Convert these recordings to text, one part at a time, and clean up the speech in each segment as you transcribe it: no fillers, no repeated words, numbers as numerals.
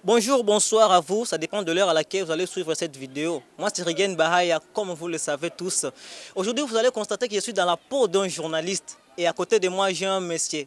Bonjour, bonsoir à vous, ça dépend de l'heure à laquelle vous allez suivre cette vidéo. Moi c'est Rigen Bahaya, comme vous le savez tous. Aujourd'hui vous allez constater que je suis dans la peau d'un journaliste et à côté de moi j'ai un monsieur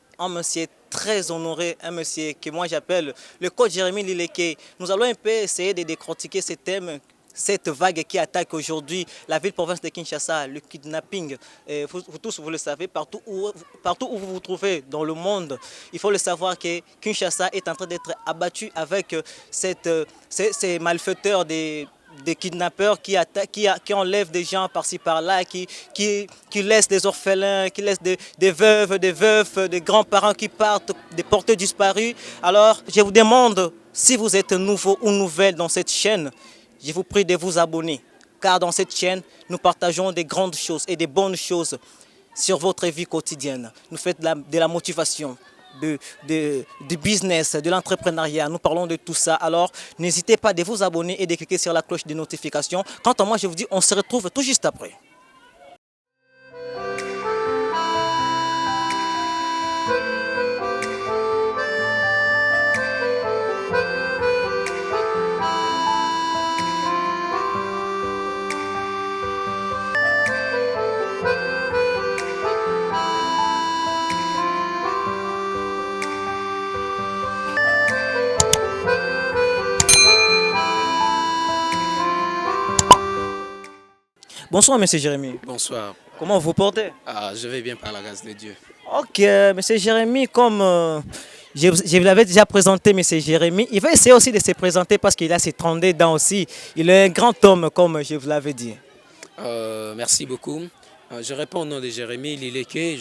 très honoré, un monsieur que moi j'appelle le coach Jérémy Lileke. Nous allons un peu essayer de décortiquer ces thèmes, cette vague qui attaque aujourd'hui la ville-province de Kinshasa, le kidnapping. Et vous tous, vous le savez, partout où vous vous trouvez dans le monde, il faut le savoir que Kinshasa est en train d'être abattu avec ces malfaiteurs des kidnappeurs qui enlèvent des gens par-ci par-là, qui laissent des orphelins, qui laissent des veuves, des veufs, des grands-parents qui partent, des porteurs disparus. Alors, je vous demande, si vous êtes nouveau ou nouvelle dans cette chaîne, je vous prie de vous abonner, car dans cette chaîne, nous partageons des grandes choses et des bonnes choses sur votre vie quotidienne. Nous faisons de la motivation, du business, de l'entrepreneuriat. Nous parlons de tout ça. Alors, n'hésitez pas de vous abonner et de cliquer sur la cloche de notification. Quant à moi, je vous dis, on se retrouve tout juste après. Bonsoir, monsieur Jérémy. Bonsoir. Comment vous portez? Je vais bien par la grâce de Dieu. Ok, monsieur Jérémy, comme je vous l'avais déjà présenté, monsieur Jérémy, il va essayer aussi de se présenter parce qu'il a ses 32 dents aussi. Il est un grand homme, comme je vous l'avais dit. Merci beaucoup. Je réponds au nom de Jérémy Lileke.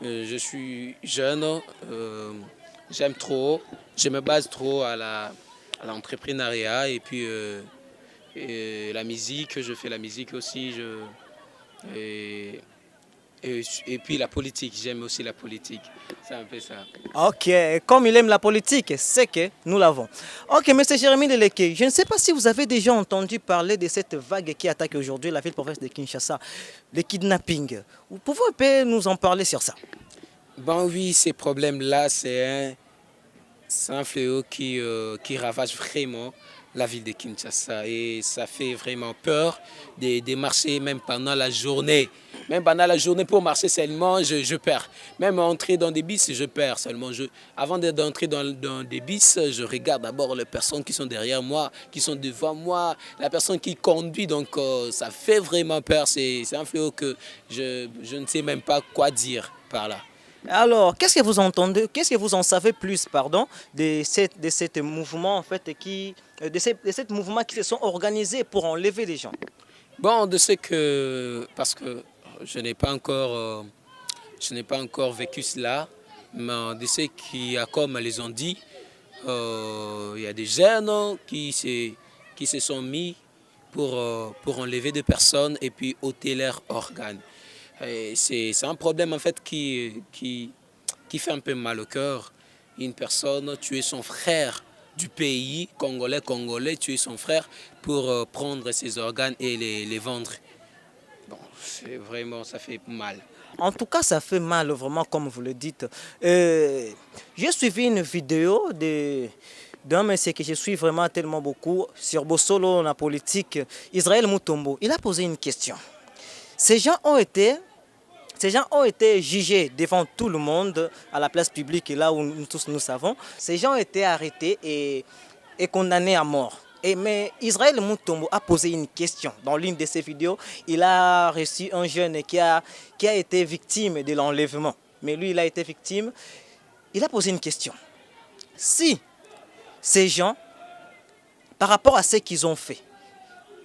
Je suis jeune, j'aime trop, je me base trop à l'entrepreneuriat et puis et la musique, je fais la musique aussi. Et, et puis la politique, j'aime aussi la politique. C'est un peu ça. Ok, comme il aime la politique, c'est que nous l'avons. Ok, monsieur Jérémy Leleke, je ne sais pas si vous avez déjà entendu parler de cette vague qui attaque aujourd'hui la ville-province de Kinshasa, le kidnapping. Vous pouvez un peu nous en parler sur ça? Bon oui, ces problèmes-là, c'est un fléau qui ravage vraiment la ville de Kinshasa et ça fait vraiment peur de marcher même pendant la journée. Même pendant la journée, pour marcher seulement, je perds. Même entrer dans des bus, je perds seulement. Avant d'entrer dans des bus, je regarde d'abord les personnes qui sont derrière moi, qui sont devant moi, la personne qui conduit. Donc ça fait vraiment peur. C'est un fléau que je ne sais même pas quoi dire par là. Alors, qu'est-ce que vous entendez, qu'est-ce que vous en savez plus, pardon, de cette mouvement en fait de cette mouvement qui se sont organisés pour enlever les gens? Bon, de ce que, parce que je n'ai pas encore, je n'ai pas encore vécu cela, mais de ce qui, comme les ont dit, il y a des jeunes qui se sont mis pour enlever des personnes et puis ôter leurs organes. C'est un problème en fait qui fait un peu mal au cœur. Une personne tuer son frère du pays, congolais, tuer son frère pour prendre ses organes et les vendre. Bon, c'est vraiment, ça fait mal. En tout cas, ça fait mal, vraiment, comme vous le dites. J'ai suivi une vidéo d'un monsieur que je suis vraiment tellement beaucoup sur Bossolo, la politique, Israël Mutombo. Il a posé une question. Ces gens ont été Ces gens ont été jugés devant tout le monde, à la place publique, là où nous tous nous savons. Ces gens ont été arrêtés et condamnés à mort. Mais Israël Mutombo a posé une question dans l'une de ses vidéos. Il a reçu un jeune qui a été victime de l'enlèvement. Mais lui, il a été victime. Il a posé une question. Si ces gens, par rapport à ce qu'ils ont fait,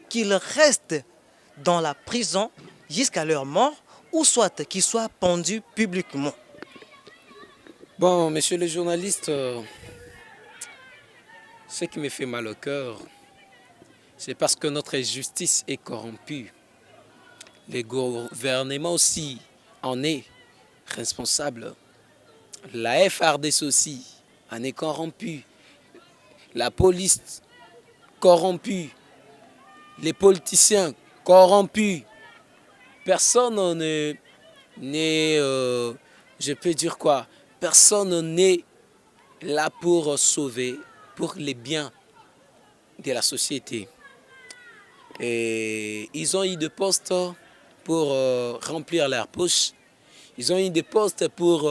qu'ils restent dans la prison jusqu'à leur mort, ou soit qu'ils soient pendus publiquement. Bon, monsieur le journaliste, ce qui me fait mal au cœur, c'est parce que notre justice est corrompue. Le gouvernement aussi en est responsable. La FRDC aussi en est corrompue. La police corrompue. Les politiciens corrompus. Personne n'est, je peux dire quoi, personne n'est là pour sauver pour les biens de la société. Et ils ont eu des postes pour remplir leurs poches. Ils ont eu des postes pour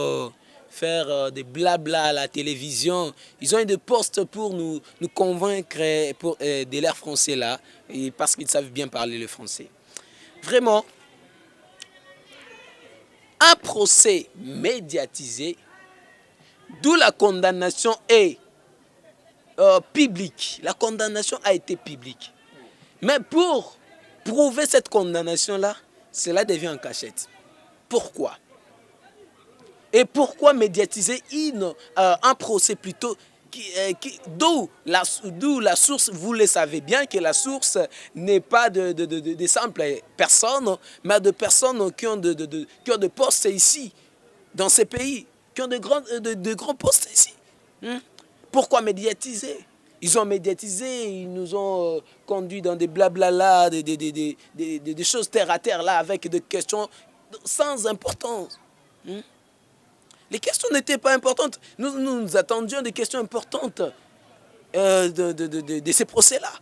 faire des blabla à la télévision. Ils ont eu des postes pour nous convaincre de l'air français là, et parce qu'ils savent bien parler le français. Vraiment, un procès médiatisé, d'où la condamnation est publique. La condamnation a été publique. Mais pour prouver cette condamnation-là, cela devient en cachette. Pourquoi? Et pourquoi médiatiser un procès plutôt d'où la source, vous le savez bien que la source n'est pas de simples personnes, mais de personnes qui ont de postes ici, dans ces pays, qui ont de grands postes ici. Pourquoi médiatiser? Ils ont médiatisé, ils nous ont conduits dans des blablala, des choses terre à terre là, avec des questions sans importance. Les questions n'étaient pas importantes. Nous attendions des questions importantes de ces procès-là.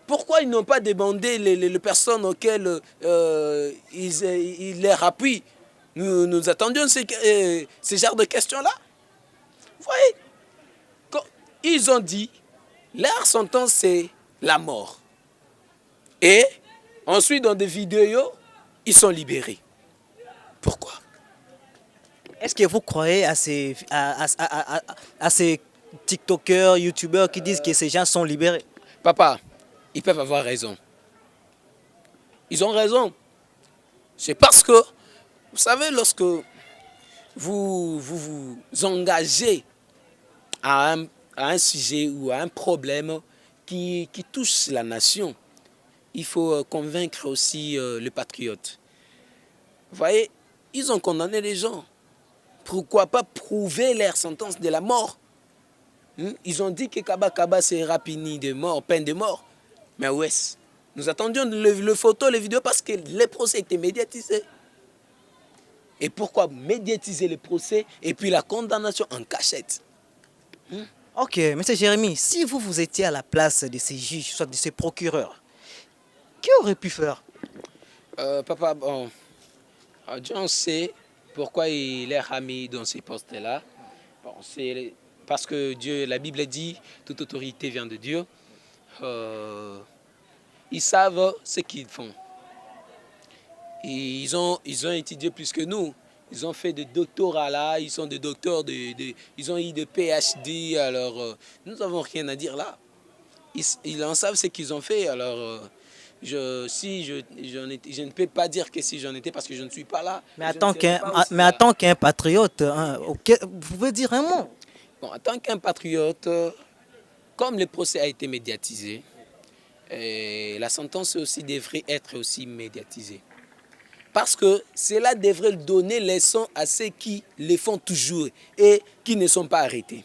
Pourquoi ils n'ont pas demandé les personnes auxquelles ils leur appuient? Nous attendions ce genre de questions-là. Vous voyez, ils ont dit, leur sentence c'est la mort. Et ensuite, dans des vidéos, ils sont libérés. Pourquoi? Est-ce que vous croyez à ces TikTokers, YouTubeurs qui disent que ces gens sont libérés? Papa, ils peuvent avoir raison. Ils ont raison. C'est parce que, vous savez, lorsque vous engagez à un sujet ou à un problème qui touche la nation, il faut convaincre aussi les patriotes. Vous voyez, ils ont condamné les gens. Pourquoi pas prouver leur sentence de la mort? Ils ont dit que Kaba Kaba sera puni de mort, peine de mort. Mais où est-ce? Nous attendions les photos, les vidéos parce que les procès étaient médiatisés. Et pourquoi médiatiser les procès et puis la condamnation en cachette? Ok, M. Jérémy, si vous étiez à la place de ces juges, soit de ces procureurs, qui aurait pu faire? Papa, bon, Dieu sait pourquoi il est mis dans ces postes-là. Bon, c'est parce que Dieu, la Bible dit, toute autorité vient de Dieu. Ils savent ce qu'ils font. Et ils ont étudié plus que nous. Ils ont fait des doctorats là, ils sont des docteurs, ils ont eu des PhD, alors nous n'avons rien à dire là. Ils en savent ce qu'ils ont fait, alors je ne peux pas dire que si j'en étais parce que je ne suis pas là. Mais en tant qu'un patriote, hein, vous pouvez dire un mot? Bon, en tant qu'un patriote, comme le procès a été médiatisé, la sentence aussi devrait être aussi médiatisée. Parce que cela devrait donner leçon à ceux qui le font toujours et qui ne sont pas arrêtés.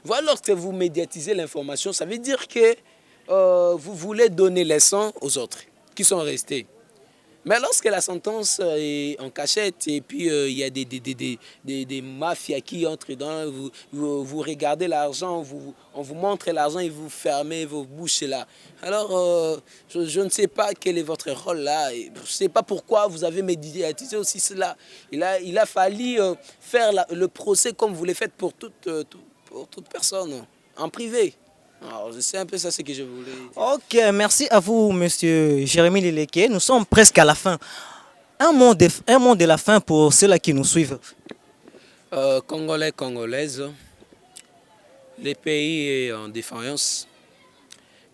Voilà, lorsque vous médiatisez l'information, ça veut dire que vous voulez donner leçon aux autres qui sont restés. Mais lorsque la sentence est en cachette et puis il y a des mafias qui entrent dans, vous regardez l'argent, on vous montre l'argent et vous fermez vos bouches là. Alors, je ne sais pas quel est votre rôle là. Je ne sais pas pourquoi vous avez médiatisé aussi cela. Il a fallu faire le procès comme vous le faites pour toute personne, en privé. Alors, c'est un peu ça ce que je voulais dire. Ok, merci à vous, monsieur Jérémy Lileke. Nous sommes presque à la fin. Un mot de la fin pour ceux-là qui nous suivent. Congolais, Congolaises, le pays est en défaillance.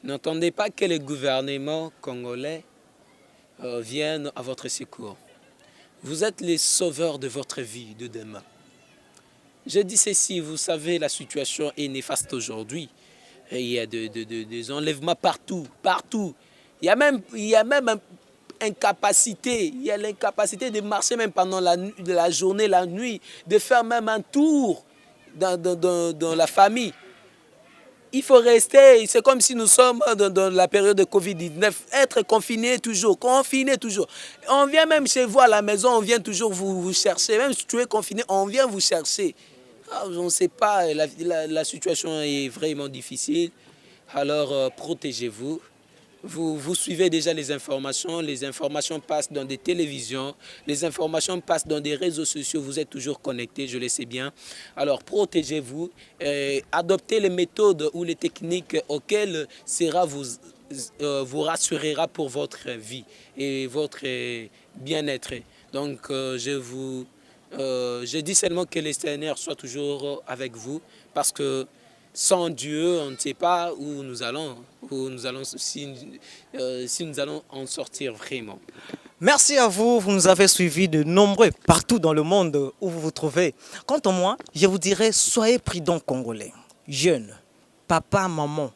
N'entendez pas que le gouvernement congolais vienne à votre secours. Vous êtes les sauveurs de votre vie de demain. Je dis ceci, vous savez, la situation est néfaste aujourd'hui. Il y a des enlèvements partout. Il y a même incapacité. Il y a l'incapacité de marcher même pendant la journée, la nuit, de faire même un tour dans la famille. Il faut rester, c'est comme si nous sommes dans la période de Covid-19, être confinés toujours. On vient même chez vous à la maison, on vient toujours vous chercher. Même si tu es confiné, on vient vous chercher. On ne sait pas, la situation est vraiment difficile. Alors protégez-vous. Vous suivez déjà les informations passent dans des télévisions, les informations passent dans des réseaux sociaux, vous êtes toujours connectés, je le sais bien. Alors protégez-vous, adoptez les méthodes ou les techniques auxquelles vous rassurera pour votre vie et votre bien-être. Donc je dis seulement que le Seigneur soit toujours avec vous parce que sans Dieu, on ne sait pas où nous allons si nous allons en sortir vraiment. Merci à vous, vous nous avez suivis de nombreux partout dans le monde où vous vous trouvez. Quant à moi, je vous dirais, soyez prudents Congolais, jeunes, papa, maman.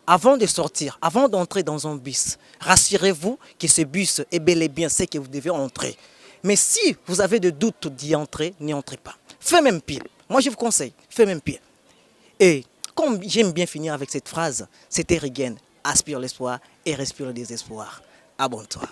Avant de sortir, avant d'entrer dans un bus, rassurez-vous que ce bus est bel et bien ce que vous devez entrer. Mais si vous avez des doutes d'y entrer, n'y entrez pas. Faites même pire. Moi, je vous conseille, faites même pire. Et comme j'aime bien finir avec cette phrase, c'était Rigen, aspire l'espoir et respire le désespoir. Abonne-toi.